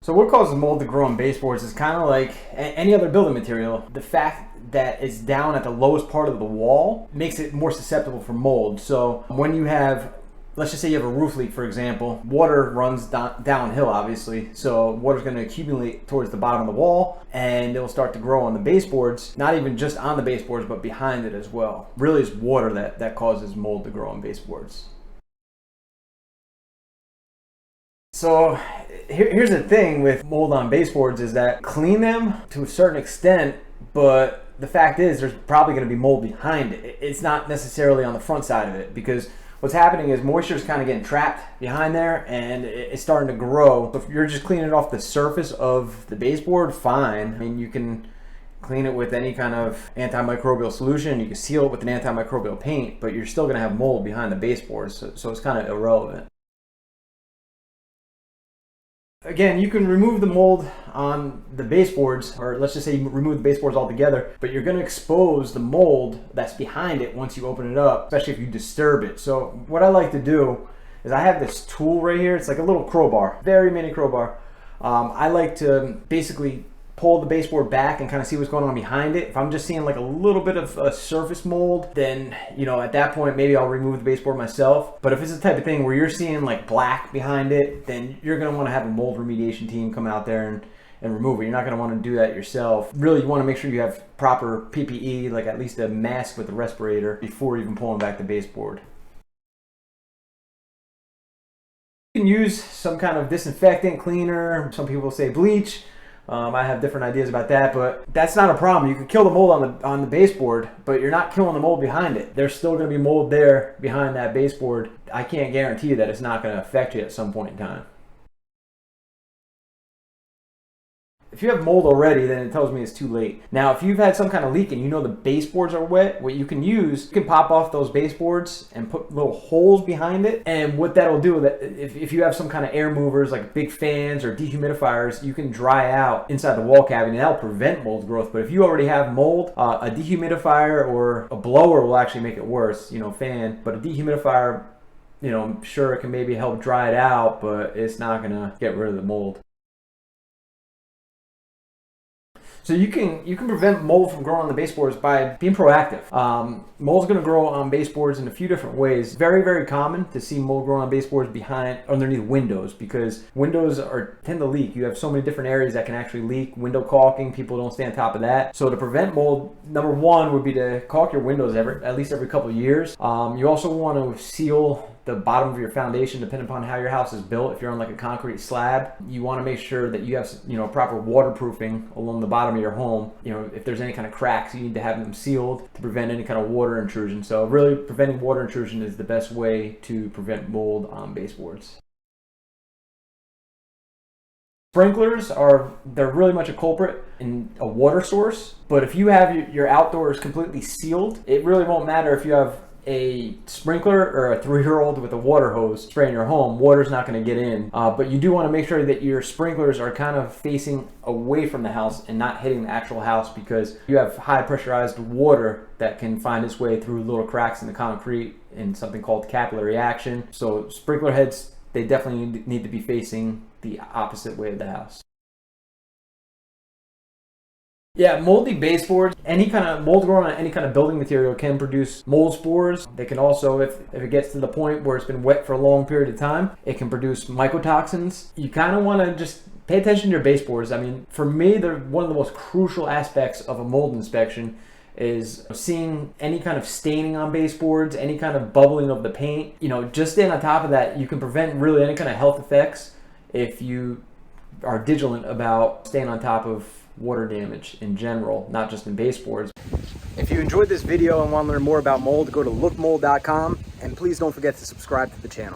So what causes mold to grow on baseboards is kind of like any other building material. The fact that it's down at the lowest part of the wall makes it more susceptible for mold. So when you have, let's just say you have a roof leak, for example, water runs downhill, obviously. So water's going to accumulate towards the bottom of the wall and it'll start to grow on the baseboards, not even just on the baseboards, but behind it as well. Really it's water that causes mold to grow on baseboards. So here's the thing with mold on baseboards is that clean them to a certain extent, but the fact is there's probably going to be mold behind it. It's not necessarily on the front side of it, because what's happening is moisture is kind of getting trapped behind there and it's starting to grow. So if you're just cleaning it off the surface of the baseboard, fine. I mean, you can clean it with any kind of antimicrobial solution. You can seal it with an antimicrobial paint, but you're still going to have mold behind the baseboard. So it's kind of irrelevant. Again, you can remove the mold on the baseboards, or let's just say you remove the baseboards altogether, but you're going to expose the mold that's behind it once you open it up, especially if you disturb it. So what I like to do is I have this tool right here. It's like a little crowbar, very mini crowbar. I like to basically pull the baseboard back and kind of see what's going on behind it. If I'm just seeing like a little bit of a surface mold, then, you know, at that point, maybe I'll remove the baseboard myself. But if it's the type of thing where you're seeing like black behind it, then you're gonna wanna have a mold remediation team come out there and remove it. You're not gonna wanna do that yourself. Really, you wanna make sure you have proper PPE, like at least a mask with a respirator, before even pulling back the baseboard. You can use some kind of disinfectant, cleaner, some people say bleach. I have different ideas about that, but that's not a problem. You can kill the mold on the baseboard, but you're not killing the mold behind it. There's still going to be mold there behind that baseboard. I can't guarantee you that it's not going to affect you at some point in time. If you have mold already, then it tells me it's too late. Now, if you've had some kind of leak and you know the baseboards are wet, what you can use, you can pop off those baseboards and put little holes behind it. And what that'll do, that if you have some kind of air movers like big fans or dehumidifiers, you can dry out inside the wall cavity and that'll prevent mold growth. But if you already have mold, a dehumidifier or a blower will actually make it worse, you know, fan. But a dehumidifier, you know, sure, it can maybe help dry it out, but it's not gonna get rid of the mold. So you can prevent mold from growing on the baseboards by being proactive. Mold's going to grow on baseboards in a few different ways. Very, very common to see mold growing on baseboards underneath windows, because windows tend to leak. You have so many different areas that can actually leak. Window caulking, people don't stay on top of that. So to prevent mold, number one would be to caulk your windows at least every couple of years. You also want to seal the bottom of your foundation, depending upon how your house is built. If you're on like a concrete slab, you want to make sure that you have, you know, proper waterproofing along the bottom of your home. You know, if there's any kind of cracks, you need to have them sealed to prevent any kind of water intrusion. So really, preventing water intrusion is the best way to prevent mold on baseboards. Sprinklers they're really much a culprit in a water source, but if you have your outdoors completely sealed, it really won't matter if you have a sprinkler or a 3-year-old with a water hose spraying your home. Water's not going to get in, but you do want to make sure that your sprinklers are kind of facing away from the house and not hitting the actual house, because you have high pressurized water that can find its way through little cracks in the concrete in something called capillary action. So sprinkler heads, they definitely need to be facing the opposite way of the house. Yeah, moldy baseboards, any kind of mold growing on any kind of building material can produce mold spores. They can also, if it gets to the point where it's been wet for a long period of time, it can produce mycotoxins. You kind of want to just pay attention to your baseboards. I mean, for me, they're one of the most crucial aspects of a mold inspection is seeing any kind of staining on baseboards, any kind of bubbling of the paint. You know, just staying on top of that, you can prevent really any kind of health effects if you are vigilant about staying on top of water damage in general, not just in baseboards. If you enjoyed this video and want to learn more about mold, go to lookmold.com, and please don't forget to subscribe to the channel.